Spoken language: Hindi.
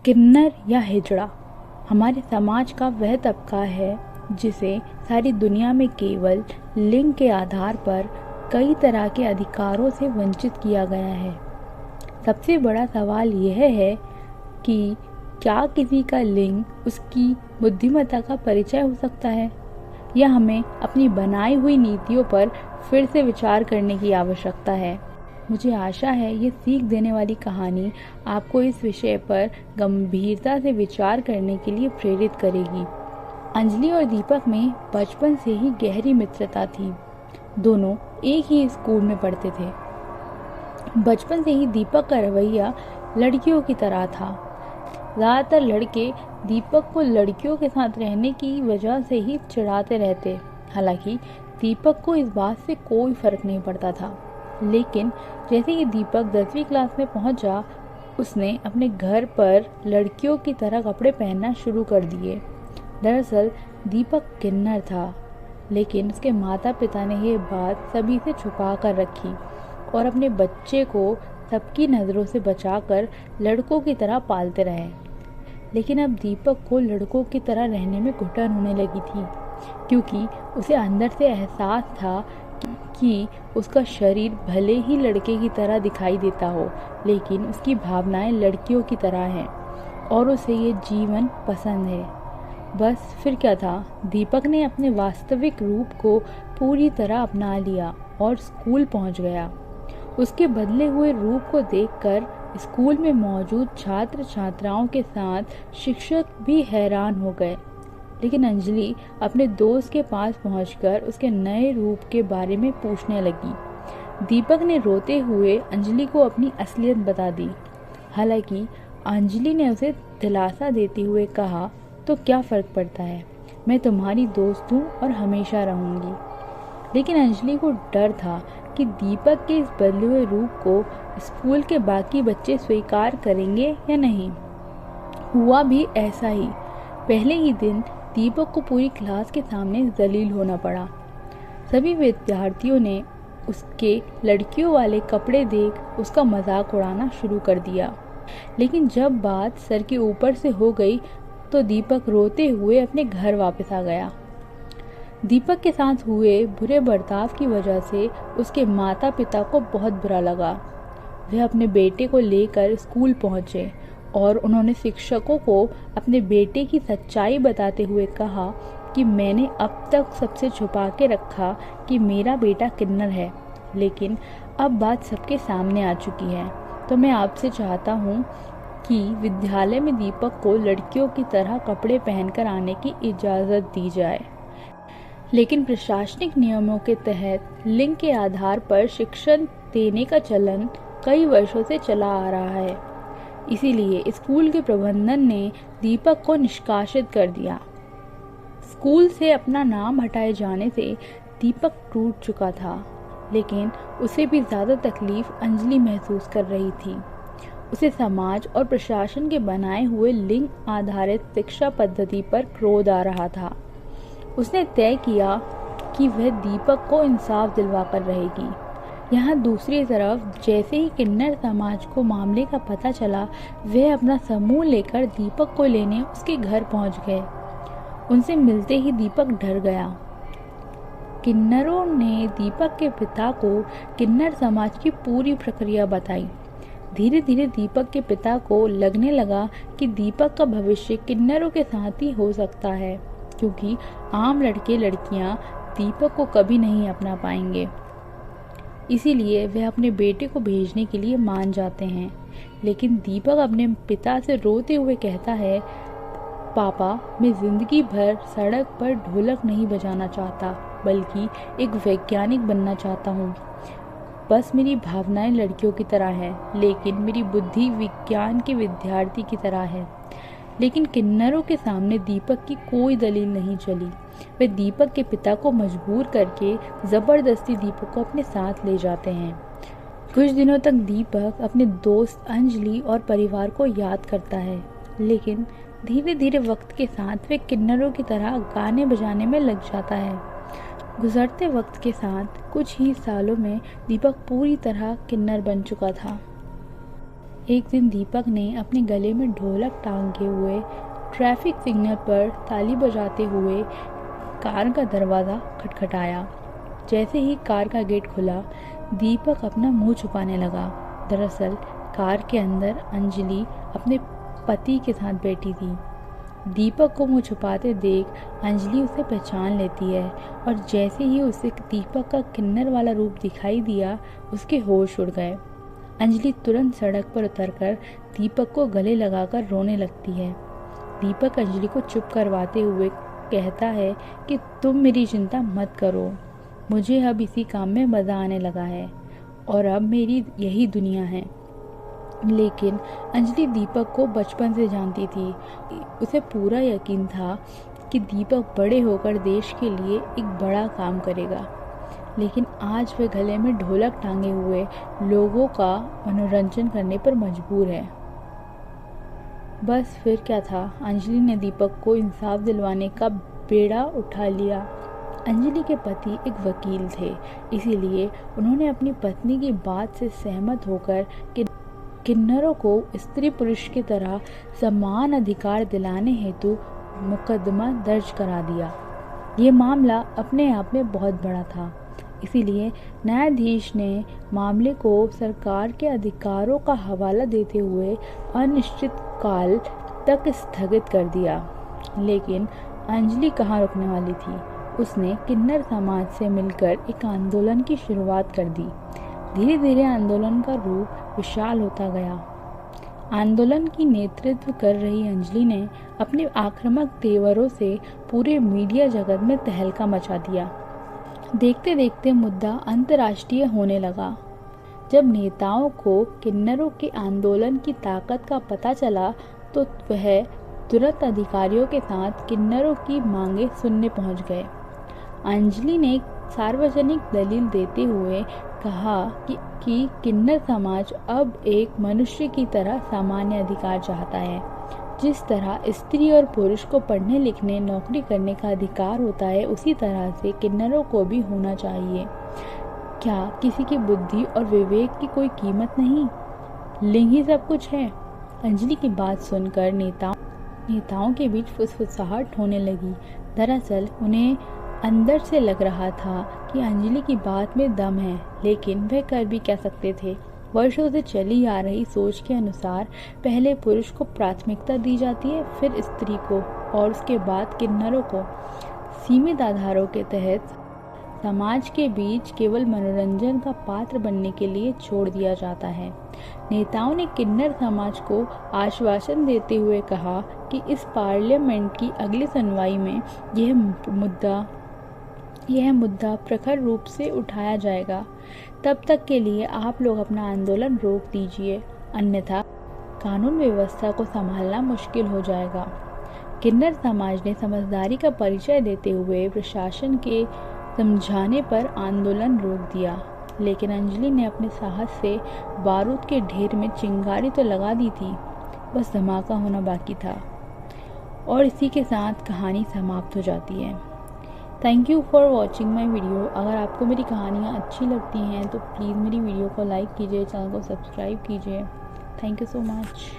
किन्नर या हिजड़ा हमारे समाज का वह तबका है जिसे सारी दुनिया में केवल लिंग के आधार पर कई तरह के अधिकारों से वंचित किया गया है। सबसे बड़ा सवाल यह है कि क्या किसी का लिंग उसकी बुद्धिमत्ता का परिचय हो सकता है, या हमें अपनी बनाई हुई नीतियों पर फिर से विचार करने की आवश्यकता है। मुझे आशा है ये सीख देने वाली कहानी आपको इस विषय पर गंभीरता से विचार करने के लिए प्रेरित करेगी। अंजलि और दीपक में बचपन से ही गहरी मित्रता थी। दोनों एक ही स्कूल में पढ़ते थे। बचपन से ही दीपक का रवैया लड़कियों की तरह था। ज़्यादातर लड़के दीपक को लड़कियों के साथ रहने की वजह से ही चिढ़ाते रहते। हालांकि दीपक को इस बात से कोई फर्क नहीं पड़ता था। लेकिन जैसे ही दीपक 10वीं क्लास में पहुंचा, उसने अपने घर पर लड़कियों की तरह कपड़े पहनना शुरू कर दिए। दरअसल दीपक किन्नर था, लेकिन उसके माता पिता ने ये बात सभी से छुपा कर रखी और अपने बच्चे को सबकी नज़रों से बचाकर लड़कों की तरह पालते रहे। लेकिन अब दीपक को लड़कों की तरह रहने में घुटन होने लगी थी, क्योंकि उसे अंदर से एहसास था कि उसका शरीर भले ही लड़के की तरह दिखाई देता हो, लेकिन उसकी भावनाएं लड़कियों की तरह हैं और उसे ये जीवन पसंद है। बस फिर क्या था, दीपक ने अपने वास्तविक रूप को पूरी तरह अपना लिया और स्कूल पहुंच गया। उसके बदले हुए रूप को देखकर स्कूल में मौजूद छात्र छात्राओं के साथ शिक्षक भी हैरान हो गए। लेकिन अंजलि अपने दोस्त के पास पहुंचकर उसके नए रूप के बारे में पूछने लगी। दीपक ने रोते हुए अंजलि को अपनी असलियत बता दी। हालांकि अंजलि ने उसे दिलासा देते हुए कहा, तो क्या फ़र्क पड़ता है, मैं तुम्हारी दोस्त हूँ और हमेशा रहूँगी। लेकिन अंजलि को डर था कि दीपक के इस बदले हुए रूप को स्कूल के बाकी बच्चे स्वीकार करेंगे या नहीं। हुआ भी ऐसा ही। पहले ही दिन दीपक को पूरी क्लास के सामने जलील होना पड़ा। सभी विद्यार्थियों ने उसके लड़कियों वाले कपड़े देख उसका मजाक उड़ाना शुरू कर दिया। लेकिन जब बात सर के ऊपर से हो गई तो दीपक रोते हुए अपने घर वापस आ गया। दीपक के साथ हुए बुरे बर्ताव की वजह से उसके माता पिता को बहुत बुरा लगा। वह अपने बेटे को लेकर स्कूल पहुंचे और उन्होंने शिक्षकों को अपने बेटे की सच्चाई बताते हुए कहा कि मैंने अब तक सबसे छुपा के रखा कि मेरा बेटा किन्नर है, लेकिन अब बात सबके सामने आ चुकी है। तो मैं आपसे चाहता हूँ कि विद्यालय में दीपक को लड़कियों की तरह कपड़े पहनकर आने की इजाज़त दी जाए। लेकिन प्रशासनिक नियमों के तहत लिंग के आधार पर शिक्षण देने का चलन कई वर्षों से चला आ रहा है। इसीलिए स्कूल के प्रबंधन ने दीपक को निष्कासित कर दिया। स्कूल से अपना नाम हटाए जाने से दीपक टूट चुका था, लेकिन उसे भी ज़्यादा तकलीफ अंजलि महसूस कर रही थी। उसे समाज और प्रशासन के बनाए हुए लिंग आधारित शिक्षा पद्धति पर क्रोध आ रहा था। उसने तय किया कि वह दीपक को इंसाफ दिलवाकर रहेगी। यहाँ दूसरी तरफ जैसे ही किन्नर समाज को मामले का पता चला, वह अपना समूह लेकर दीपक को लेने उसके घर पहुँच गए। उनसे मिलते ही दीपक डर गया। किन्नरों ने दीपक के पिता को किन्नर समाज की पूरी प्रक्रिया बताई। धीरे धीरे दीपक के पिता को लगने लगा कि दीपक का भविष्य किन्नरों के साथ ही हो सकता है, क्योंकि आम लड़के लड़कियां दीपक को कभी नहीं अपना पाएंगे। इसीलिए वह अपने बेटे को भेजने के लिए मान जाते हैं। लेकिन दीपक अपने पिता से रोते हुए कहता है, पापा, मैं ज़िंदगी भर सड़क पर ढोलक नहीं बजाना चाहता, बल्कि एक वैज्ञानिक बनना चाहता हूँ। बस मेरी भावनाएं लड़कियों की तरह हैं, लेकिन मेरी बुद्धि विज्ञान के विद्यार्थी की तरह है। लेकिन किन्नरों के सामने दीपक की कोई दलील नहीं चली। वे दीपक के पिता को मजबूर करके ज़बरदस्ती दीपक को अपने साथ ले जाते हैं। कुछ दिनों तक दीपक अपने दोस्त अंजलि और परिवार को याद करता है, लेकिन धीरे धीरे वक्त के साथ वे किन्नरों की तरह गाने बजाने में लग जाता है। गुजरते वक्त के साथ कुछ ही सालों में दीपक पूरी तरह किन्नर बन चुका था। एक दिन दीपक ने अपने गले में ढोलक टांगे हुए ट्रैफिक सिग्नल पर ताली बजाते हुए कार का दरवाज़ा खटखटाया। जैसे ही कार का गेट खुला, दीपक अपना मुंह छुपाने लगा। दरअसल कार के अंदर अंजलि अपने पति के साथ बैठी थी। दीपक को मुंह छुपाते देख अंजलि उसे पहचान लेती है और जैसे ही उसे दीपक का किन्नर वाला रूप दिखाई दिया, उसके होश उड़ गए। अंजलि तुरंत सड़क पर उतरकर दीपक को गले लगाकर रोने लगती है। दीपक अंजलि को चुप करवाते हुए कहता है कि तुम मेरी चिंता मत करो, मुझे अब इसी काम में मज़ा आने लगा है और अब मेरी यही दुनिया है। लेकिन अंजलि दीपक को बचपन से जानती थी। उसे पूरा यकीन था कि दीपक बड़े होकर देश के लिए एक बड़ा काम करेगा। लेकिन आज वह गले में ढोलक टांगे हुए लोगों का मनोरंजन करने पर मजबूर है। बस फिर क्या था, अंजलि ने दीपक को इंसाफ दिलवाने का बेड़ा उठा लिया। अंजलि के पति एक वकील थे, इसीलिए उन्होंने अपनी पत्नी की बात से सहमत होकर किन्नरों को स्त्री पुरुष की तरह समान अधिकार दिलाने हेतु मुकदमा दर्ज करा दिया। ये मामला अपने आप में बहुत बड़ा था, इसीलिए न्यायाधीश ने मामले को सरकार के अधिकारों का हवाला देते हुए अनिश्चित काल तक स्थगित कर दिया। लेकिन अंजलि कहाँ रुकने वाली थी। उसने किन्नर समाज से मिलकर एक आंदोलन की शुरुआत कर दी। धीरे धीरे आंदोलन का रूप विशाल होता गया। आंदोलन की नेतृत्व कर रही अंजलि ने अपने आक्रामक तेवरों से पूरे मीडिया जगत में तहलका मचा दिया। देखते देखते मुद्दा अंतर्राष्ट्रीय होने लगा। जब नेताओं को किन्नरों के आंदोलन की ताकत का पता चला तो वह तुरंत अधिकारियों के साथ किन्नरों की मांगें सुनने पहुंच गए। अंजलि ने सार्वजनिक दलील देते हुए कहा कि किन्नर समाज अब एक मनुष्य की तरह सामान्य अधिकार चाहता है। जिस तरह स्त्री और पुरुष को पढ़ने लिखने नौकरी करने का अधिकार होता है, उसी तरह से किन्नरों को भी होना चाहिए। क्या किसी की बुद्धि और विवेक की कोई कीमत नहीं? लिंग ही सब कुछ है। अंजलि की बात सुनकर नेताओं के बीच फुसफुसाहट होने लगी। दरअसल उन्हें अंदर से लग रहा था कि अंजलि की बात में दम है, लेकिन वह कर भी क्या सकते थे। वर्षों से चली आ रही सोच के अनुसार पहले पुरुष को प्राथमिकता दी जाती है, फिर स्त्री को और उसके बाद किन्नरों को। सीमित आधारों के तहत समाज के बीच केवल मनोरंजन का पात्र बनने के लिए छोड़ दिया जाता है। नेताओं ने किन्नर समाज को आश्वासन देते हुए कहा कि इस पार्लियामेंट की अगली सुनवाई में यह मुद्दा प्रखर रूप से उठाया जाएगा। तब तक के लिए आप लोग अपना आंदोलन रोक दीजिए, अन्यथा कानून व्यवस्था को संभालना मुश्किल हो जाएगा। किन्नर समाज ने समझदारी का परिचय देते हुए प्रशासन के समझाने पर आंदोलन रोक दिया, लेकिन अंजलि ने अपने साहस से बारूद के ढेर में चिंगारी तो लगा दी थी, बस धमाका होना बाकी था। और इसी के साथ कहानी समाप्त हो जाती है। Thank you for watching my video. अगर आपको मेरी कहानियाँ अच्छी लगती हैं तो प्लीज़ मेरी वीडियो को लाइक कीजिए, चैनल को सब्सक्राइब कीजिए। Thank you so much.